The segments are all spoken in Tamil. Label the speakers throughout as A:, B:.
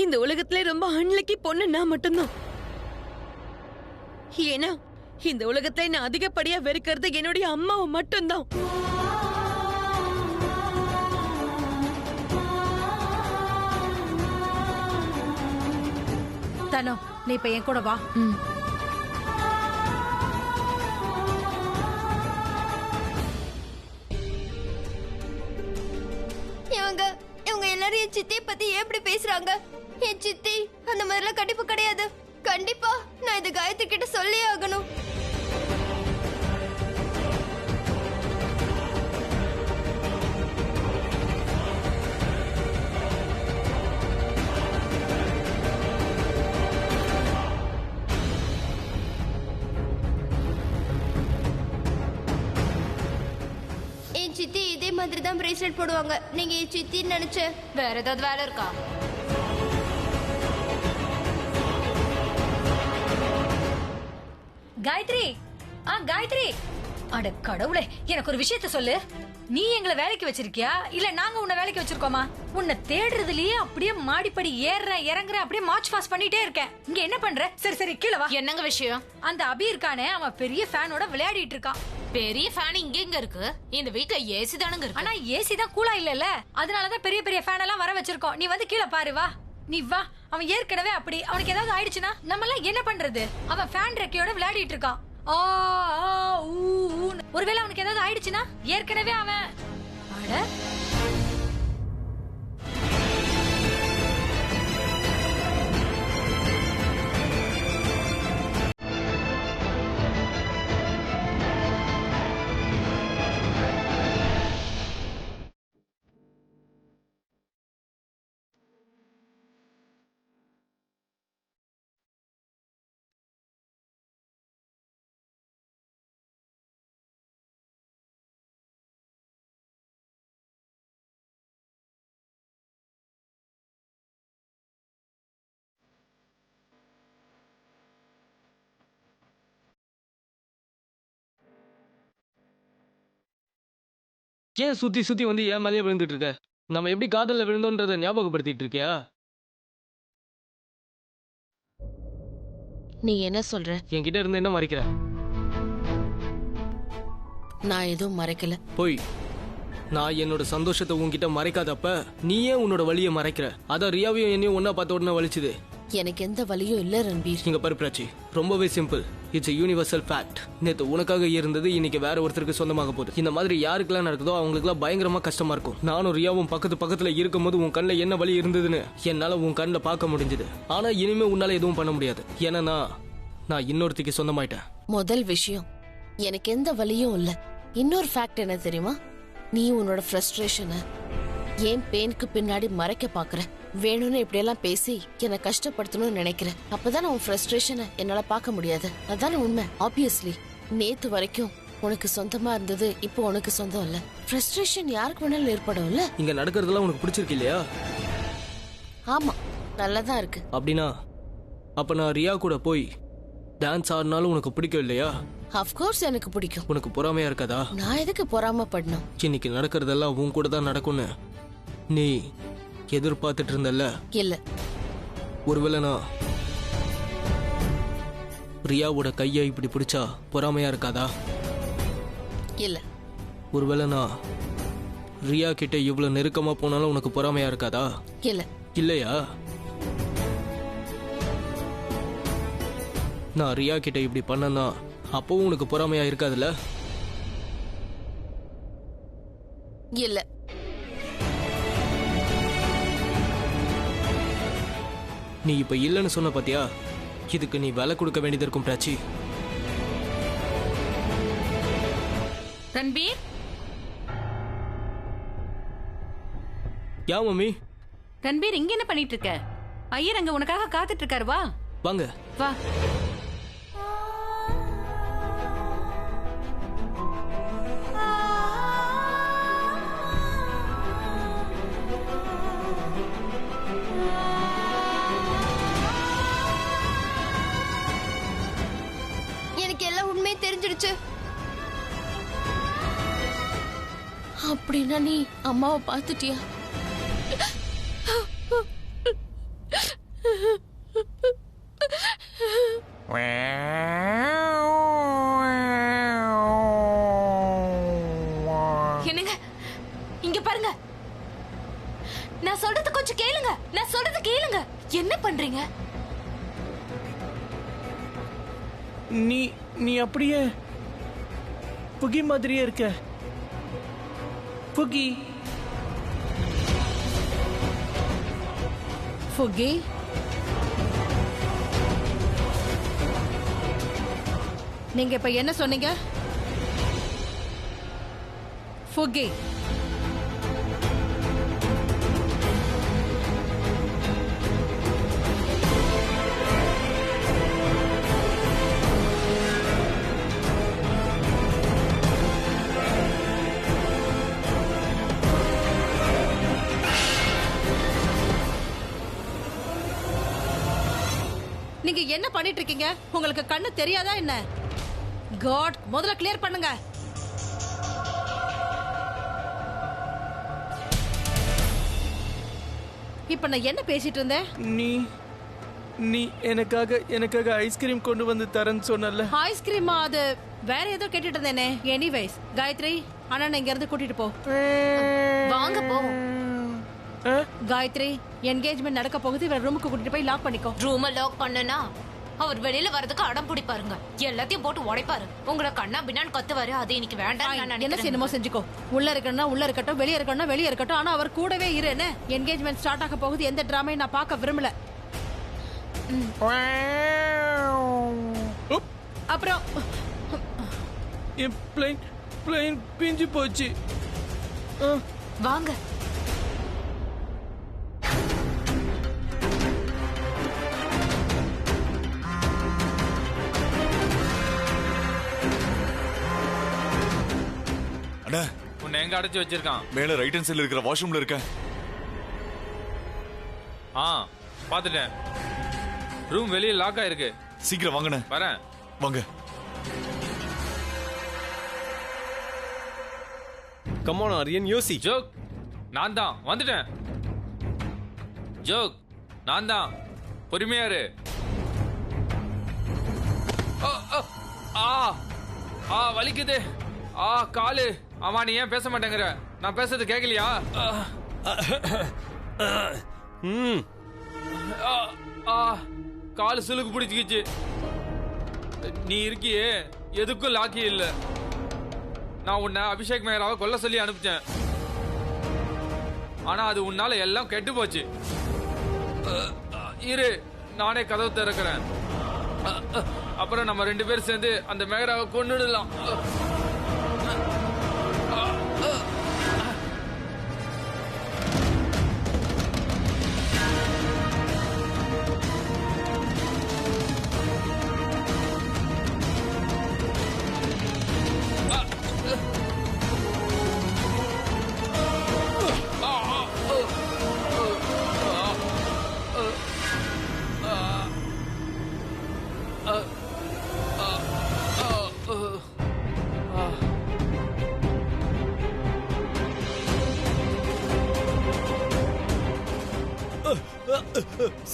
A: இந்த உலகத்திலே ரொம்ப அன்லக்கி பொண்ணு நான் மட்டும்தான். ஏன்னா இந்த உலகத்திலே நான் அதிகப்படியா வெறுக்கிறது என்னுடைய அம்மாவை மட்டும்தான்.
B: தனோ, நீ இப்ப என் கூட வா.
C: இவங்க எல்லாரும் என் சித்தியை பத்தி எப்படி பேசுறாங்க? என் சித்தி அந்த மாதிரிலாம் கண்டிப்பா கிடையாது. கண்டிப்பா நான் இது காயத்ரி கிட்ட சொல்லி ஆகணும். என் சித்தி இதே மாதிரி தான் பிரேஸ்லெட் போடுவாங்க. நீங்க என் சித்தின்னு நினைச்ச வேற ஏதாவது வேலை இருக்கா?
B: காயத்ரி, காயத்ரி, அட கடவுளே, எனக்கு ஒரு விஷயத்த சொல்லு. நீ எங்களை வேலைக்கு வச்சிருக்கியா இல்ல நாங்க உன்னை வேலைக்கு வச்சிருக்கோமா? உன்னை தேடுறதுலயே அப்படியே மாடிப்படி ஏறுறேன் இறங்குறேன், அப்படியே மார்ச் பாஸ் பண்ணிட்டே இருக்கேன். இங்க என்ன பண்ற? சரி சரி கீழே வா.
D: என்னங்க விஷயம்?
B: அந்த அபி இருக்கானே, அவன் பெரிய ஃபேனோட விளையாடிட்டு இருக்கான்.
D: பெரிய ஃபேன் இங்க எங்க இருக்கு? இந்த வீட்ல ஏசி தானுங்க இருக்கு.
B: ஆனா ஏசி தான் கூலா இல்லல்ல, அதனாலதான் பெரிய பெரிய ஃபேன் எல்லாம் வர வச்சிருக்கோம். நீ வந்து கீழே பாரு, வா. நீ வா. அவன் ஏற்கனவே அப்படி, அவனுக்கு ஏதாவது ஆயிடுச்சுன்னா நம்ம எல்லாம் என்ன பண்றது? அவன் ஃபேன் ரெக்கையோட விளையாடிட்டு இருக்கான். ஒருவேளை அவனுக்கு ஏதாவது ஆயிடுச்சுன்னா ஏற்கனவே அவன் அட
E: ஏன் சுத்தி சுத்தி வந்து ஏன் மேலேயே விழுந்துட்டு இருக்க? நம்ம எப்படி காதல்ல விழுந்தோன்றதை ஞாபகப்படுத்திட்டு இருக்கியா?
F: நீ என்ன சொல்ற?
E: என்கிட்ட இருந்து என்ன மறைக்கிற?
F: நான் எதுவும் மறைக்கல.
E: போய் நான் என்னோட சந்தோஷத்தை உன்கிட்ட மறைக்காதப்ப நீ ஏன் உன்னோட வலியை மறைக்கிற? அதான் ரியாவையும் என்னையும் ஒன்னா பார்த்த உடனே வலிச்சுது.
F: எனக்கு எந்த வலியும் இல்ல ரன்பீர்.
E: இங்க பாரு பிராச்சி, ரொம்பவே simple. It's a universal fact. நேத்து உனக்காக இருந்தது இன்னைக்கு வேற ஒருத்தருக்கு சொந்தமாக போகுது. இந்த மாதிரி யாருக்கெல்லாம் நடக்குதோ அவங்களுக்குலாம் பயங்கரமா கஷ்டமா இருக்கும். நானும் ரியாவும் பக்கத்துல இருக்கும்போது உன் கண்ணில் என்ன வலி இருந்ததுன்னு என்னால உன் கண்ணில் பார்க்க முடிஞ்சது. ஆனா இனிமே உன்னால எதுவும் பண்ண முடியாது. ஏன்னா நான் இன்னொருத்திக்கு சொந்தமாயிட்டேன்.
F: முதல் விஷயம், எனக்கு எந்த வலியும் இல்ல. இன்னொரு ஃபேக்ட் என்ன தெரியுமா? நீ உன்னோட ஃப்ரஸ்ட்ரேஷனை ஏன் பெயினுக்கு பின்னாடி மறைக்க பாக்குற. வேணும்னு இப்படியெல்லாம் பேசி என்னை கஷ்டப்படுத்தணும்னு நினைக்கிறேன். அப்பதான் உன் ஃப்ரஸ்ட்ரேஷனை என்னால பார்க்க முடியாது. அதான உண்மை. ஆப்வியஸ்லி நேத்து வரைக்கும் உனக்கு சொந்தமா இருந்தது இப்போ உனக்கு சொந்தம் இல்ல. ஃப்ரஸ்ட்ரேஷன் யாருக்கு வேணாலும் ஏற்படும் இல்ல.
E: இங்க நடக்கிறதெல்லாம் உனக்கு பிடிச்சிருக்கு இல்லையா?
F: ஆமா, நல்லதான் இருக்கு.
E: அப்படின்னா அப்ப நான் ரியா கூட போய் டான்ஸ் ஆடினாலும் உனக்கு பிடிக்கும் இல்லையா?
F: அஃப்கோர்ஸ் எனக்கு பிடிக்கும்.
E: உனக்கு பொறாமையா இருக்காதா?
F: நான் எதுக்கு பொறாமப்படணும்?
E: இன்னைக்கு நடக்கிறதெல்லாம் உன் கூட தான் நடக்கும்னு நீ எதிர்பார்த்துட்டு இருந்தல்ல?
F: இல்ல.
E: ஒருவேளை நான் ரியாவோட கையை இப்படி பிடிச்சா பொறாமையா இருக்காதா?
F: இல்ல.
E: ஒருவேளை நான் ரியா கிட்ட இவ்வளவு நெருக்கமா போனாலும் உனக்கு பொறாமையா இருக்காதா?
F: இல்ல.
E: இல்லையா? நான் ரியா கிட்ட இப்படி பண்ணனா அப்பவும் உனக்கு பொறாமையா இருக்காதுல்ல?
F: இல்ல.
E: நீ இப்ப இல்லைன்னு சொன்ன பாத்தியா? இதுக்கு நீ விலை கொடுக்க வேண்டியது இருக்கும் பிராச்சி.
D: ரன்பீர்,
E: யா மம்மி?
D: ரன்பீர் இங்க என்ன பண்ணிட்டு இருக்க? ஐயர் அங்க உனக்காக காத்துட்டு இருக்காரு. வா
E: வாங்க.
D: வா.
C: எனக்கு எல்லாம் உண்மையை தெரிஞ்சிடுச்சு.
F: அப்படின்னா நீ அம்மாவை பார்த்துட்டியா?
B: சொல்றது கேளுங்க. என்ன பண்றீங்க?
G: நீ அப்படியே புகி மாதிரியே இருக்க. புகி.
D: ஃபுகி, நீங்க இப்ப என்ன சொன்னீங்க? ஃபுகி, நீங்க என்ன பண்ணிட்டு இருக்கீங்க? உங்களுக்கு கண்ணு தெரியாதா என்ன? காட், முதல்ல கிளியர் பண்ணுங்க. இப்ப நான் என்ன பேசிட்டு இருந்தேன்?
G: நீ எனக்காக ஐஸ்கிரீம் கொண்டு வந்து தரேன்னு சொன்னல.
D: ஐஸ்கிரீமா? அது வேற ஏதோ கேட்டுட்டு இருந்தேனே. எனிவேஸ், காயத்ரி, அண்ணா இங்க இருந்து கூட்டிட்டு போ.
B: வாங்க போ.
D: காயத்ரி, என்கேஜ்மெண்ட் நடக்க போகுது. இவர் ரூமுக்கு கூட்டிட்டு போய் லாக் பண்ணிக்கோ.
B: ரூமை லாக் பண்ணனா அவர் வெளியில வரதுக்கு அடம் பிடிப்பாருங்க. எல்லாத்தையும் போட்டு உடைப்பாரு. உங்களை கண்ணா பின்னான்னு கத்துவாரு. அது இன்னைக்கு வேண்டாம்.
D: என்ன செய்யணுமோ செஞ்சுக்கோ. உள்ள இருக்கணும்னா உள்ள இருக்கட்டும், வெளியே இருக்கணும்னா வெளியே இருக்கட்டும். ஆனா அவர் கூடவே இரு. என்ன என்கேஜ்மெண்ட் ஸ்டார்ட் ஆக போகுது. எந்த டிராமையும் நான் பார்க்க விரும்பல. அப்புறம்
G: என் பிளைன் பிஞ்சு போச்சு.
B: வாங்க.
H: உன்னை எங்க அடைச்சு வச்சிருக்கான்?
I: மேல ரைட் ஹேண்ட் சைடுல இருக்கிற வாஷ்ரூம்ல இருக்கேன்.
H: பாத்துட்டேன். ரூம் வெளியே லாக் ஆயிருக்கு.
I: சீக்கிரம் வாங்கண்ணே.
H: வரேன்.
I: வாங்க.
J: கம் ஆன் ஆரியன், யோசி.
H: ஜோக், நான் தான் வந்துட்டேன். ஜோக், நான் தான். பொறுமையா இரு. வலிக்குது. காலு. ஆமா, நீ ஏன் பேச மாட்டேங்கிற? நான் பேசுறது கேட்கலையா? காலு சுளுக்கு பிடிச்சிக்கிச்சு. நீ இருக்கியே, எதுக்கும் லாக்கி இல்ல. நான் உன்னை அபிஷேக் மேயராவை கொல்ல சொல்லி அனுப்பிச்சேன். ஆனா அது உன்னால எல்லாம் கெட்டு போச்சு. இரு, நானே கதவு திறக்கிறேன். அப்புறம் நம்ம 2 பேரும் சேர்ந்து அந்த மேயராவை கொன்னுடலாம்.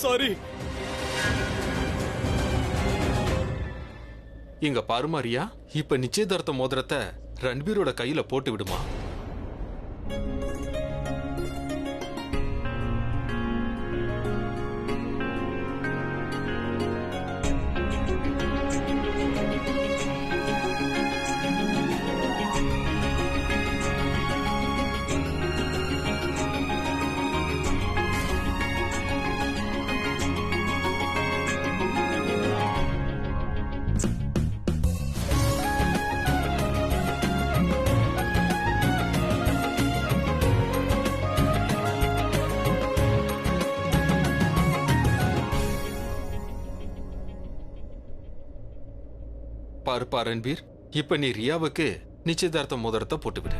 J: சாரி.
K: இங்க பாரு மாரியா, இப்ப நிச்சயதார்த்த மோதிரத்தை ரன்பீரோட கையில போட்டு விடுமா. பாருப்பா ரன்பீர், இப்ப நீ ரியாவுக்கு நிச்சயதார்த்த மோதிரத்தை போட்டுவிடு.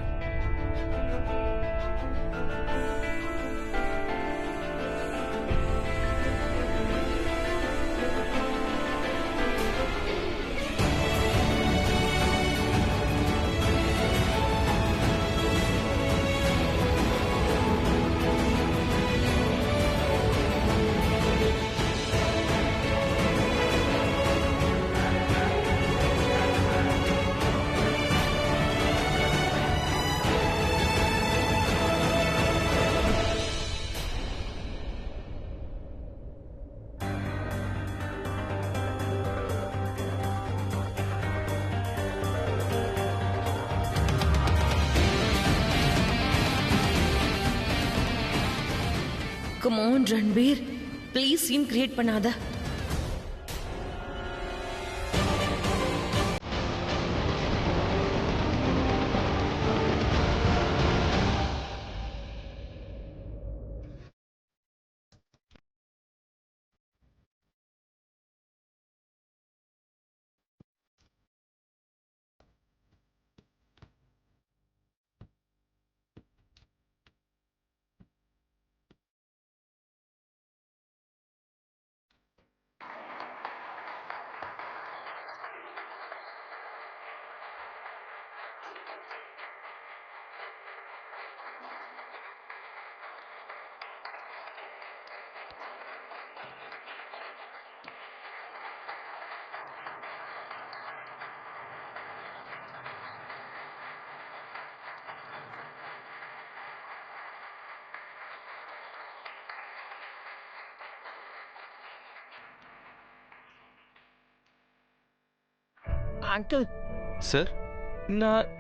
A: Come on Ranbir, please scene create பண்ணாத.
G: அங்கிள்
K: சார்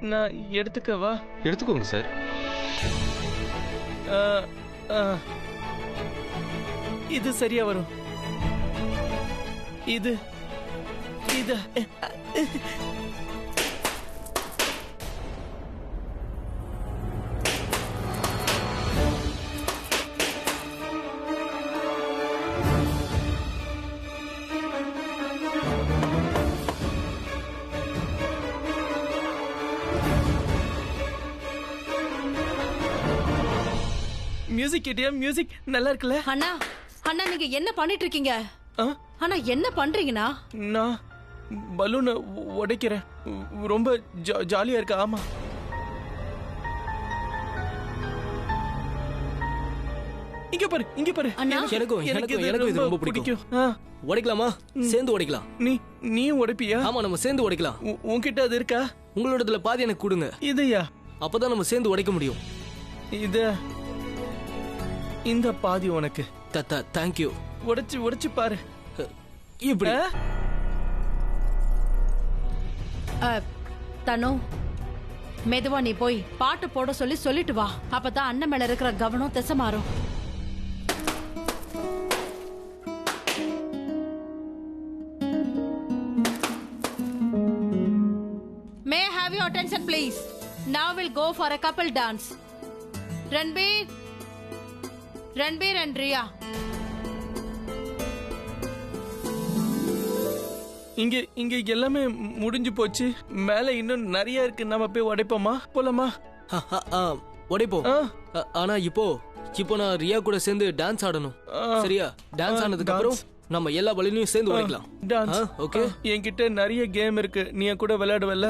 G: நான் எடுத்துக்கவா?
K: எடுத்துக்கோங்க சார்.
G: இது சரியா வரும். இது மியூசிக் கேட்டியா? மியூசிக் நல்லா இருக்குல்ல?
D: அண்ணா அண்ணா நீங்க என்ன பண்ணிட்டு இருக்கீங்க? அண்ணா என்ன பண்றீங்கண்ணா?
G: நான் பலூனை உடைக்கிறேன். ரொம்ப ஜாலியா இருக்கு. ஆமா, இங்க பாரு.
E: எனக்கும் இது ரொம்ப பிடிக்கும். உடைக்கலாமா? சேர்ந்து உடைக்கலாம்.
G: நீ உடைப்பியா?
E: ஆமா, நம்ம சேர்ந்து உடைக்கலாம்.
G: உன்கிட்ட அது இருக்கா?
E: உங்களோடதுல பாதி எனக்கு கொடுங்க.
G: இதையா?
E: அப்பதான் நம்ம சேர்ந்து உடைக்க முடியும்.
G: இந்த பாதி உனக்கு.
E: தேங்க்யூ.
G: உடைச்சு பாரு.
E: இப்படி
D: தனு, மெதுவா நீ போய் பாட்டு போட சொல்லிட்டு வா. அப்பதான் அண்ணன் மேல இருக்கிற கவனம் திசை மாறும். May I have your attention please? Now we'll go for a couple dance. Ranbir and Riya.
G: இங்க எல்லாமே முடிஞ்சு போச்சு. மேல இன்னும் நிறைய இருக்கு. நம்ம போய் உடைப்போமா? போலாமா?
E: உடைப்போம். ஆனா இப்போ நான் ரியா கூட சேர்ந்து டான்ஸ் ஆடணும். சரியா? டான்ஸ் ஆனதுக்கு அப்புறம் நம்ம எல்லா பலூனையும் சேர்ந்து உடைக்கலாம்.
G: டான்ஸ். ஓகே. என்கிட்ட நிறைய கேம் இருக்கு. நீ கூட விளையாடுவல்ல?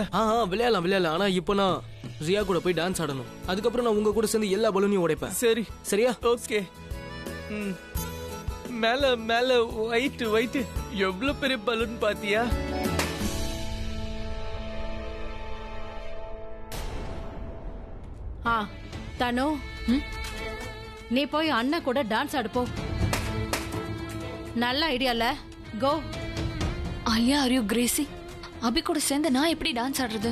E: விளையாடலாம். ஆனா இப்போ நான் ரியா கூட போய் டான்ஸ் ஆடணும். அதுக்கப்புறம் நான் உங்க கூட சேர்ந்து எல்லா பலூனையும் உடைப்பேன்.
G: சரி.
E: சரியா?
G: ஓகே. மேல ஒயிட் எவ்வளவு பெரிய பலூன் பாத்தியா?
D: தனு, நீ போய் அண்ணன் கூட டான்ஸ் ஆடுப்போ. நல்ல ஐடியால. கோ.
L: ஐயா, ஆர் யூ கிரேசி? அபி கூட சேர்ந்து நான் எப்படி டான்ஸ் ஆடுறது?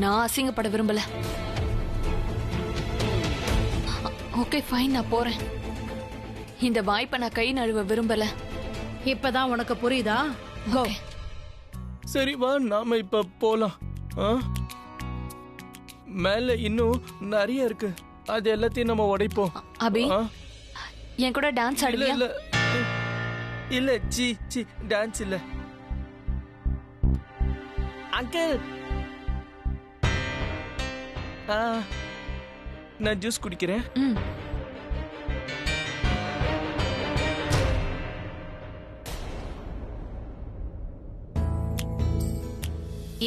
L: நான் அசிங்கப்பட விரும்பல. ஓகே ஃபைன், நான் போறேன். இந்த வாய்ப்பை நான் கை நழுவ விரும்பல.
D: இப்பதான் உனக்கு புரியுதா? கோ.
G: சரி வா, நாம இப்ப போலாம். மேல இன்னும் நிறைய இருக்கு. அது எல்லாத்தையும் நம்ம உடைப்போம்.
L: அபி, என் கூட டான்ஸ் ஆடுவியா?
G: இல்ல சி டான்ஸ் இல்ல. அங்கிள், நான் ஜூஸ் குடிக்கிறேன்.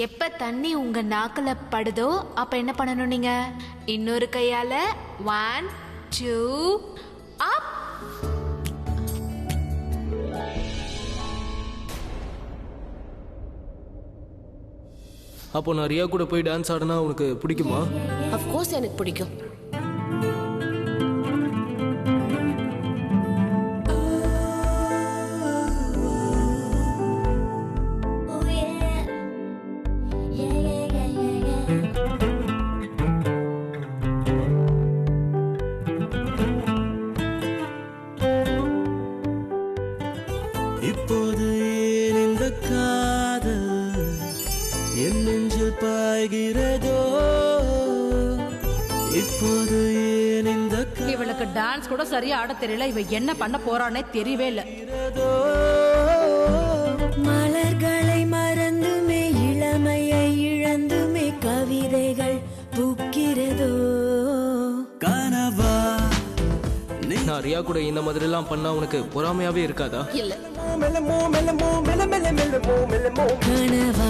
L: எப்ப தண்ணி உங்க நாக்குல படுதோ அப்ப என்ன பண்ணணும்? நீங்க இன்னொரு கையால 1 2 அப்.
E: அப்போ நான் ரியா கூட போய் டான்ஸ் ஆடினா உனக்கு பிடிக்குமா?
F: ஆஃப் கோர்ஸ் எனக்கு பிடிக்கும்.
M: இப்போது ஏன் இந்த காதல் என் நெஞ்சில் பாய்கிறதோ இப்போது ஏன் இந்த
D: இவளுக்கு டான்ஸ் கூட சரியா ஆட தெரியல. இவ என்ன பண்ண போறானே தெரியவே இல்ல.
N: மலர்களை மறந்துமே இளமையை இழந்துமே கவிதைகள் பூக்கிறதோ
M: கனவா.
E: நான் ரியா கூட இந்த மாதிரி எல்லாம் பண்ணா உனக்கு பொறாமையாவே இருக்காதா?
F: இல்ல.
N: கனவா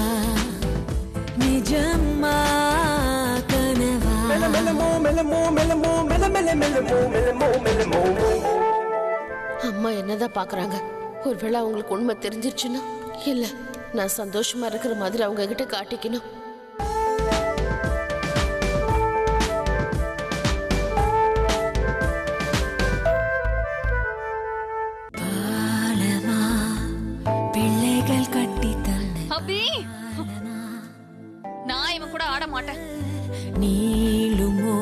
N: நிஜமா கனவா.
F: அம்மா என்னதான் பாக்குறாங்க? ஒருவேளை அவங்களுக்கு உண்மை தெரிஞ்சிருச்சுன்னா இல்ல, நான் சந்தோஷமா இருக்கிற மாதிரி அவங்க கிட்ட காட்டிக்கணும்.
N: பிள்ளைகள் கட்டி தந்து
B: அபி, நான் இவன் கூட ஆட மாட்டேன்.
N: நீளுமோ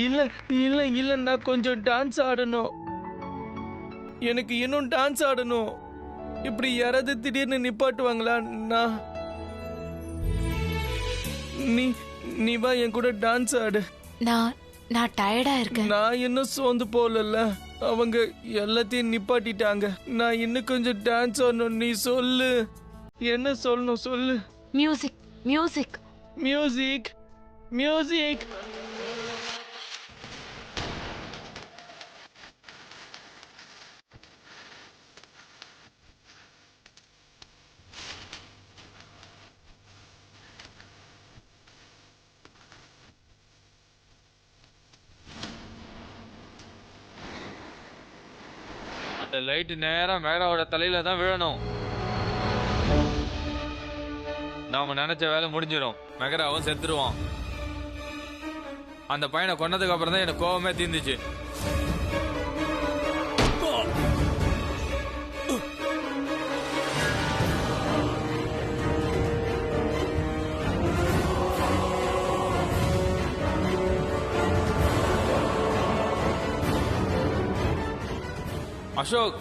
G: இல்ல இல்ல இல்ல, நான் கொஞ்சம் டான்ஸ் ஆடணும். எனக்கு இன்னும் டான்ஸ் ஆடணும். இப்படி யாராவது திடீர்னு நிப்பாட்டுவாங்களா? நீ வா என் கூட டான்ஸ் ஆடு.
L: நான் டயர்டா இருக்கேன்.
G: நான் இன்னும் சோர்ந்து போகல. அவங்க எல்லாத்தையும் நிப்பாட்டிட்டாங்க. நான் இன்னும் கொஞ்சம் டான்ஸ் ஆடணும். நீ சொல்லு, என்ன சொல்லணும் சொல்லு.
L: Music music
G: music music.
H: அந்த லைட் நேரா மேகராவோட தலையில தான் விழணும். நாம நினைச்ச வேலை முடிஞ்சிடும். மெகராவும் செத்துருவான். அந்த பையனை கொன்னதுக்கு அப்புறம் தான் எனக்கு கோவமே தீர்ந்துச்சு. அசோக்,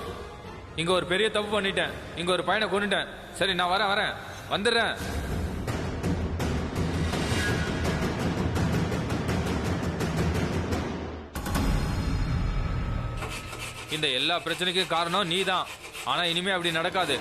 H: இங்க ஒரு பெரிய தப்பு பண்ணிட்டேன். இங்க ஒரு பையனை கொன்னுட்டேன். சரி, நான் வரேன் வந்துடுறேன். இந்த எல்லா பிரச்சனைக்கும் காரணம் நீதான். ஆனா இனிமே அப்படி நடக்காது.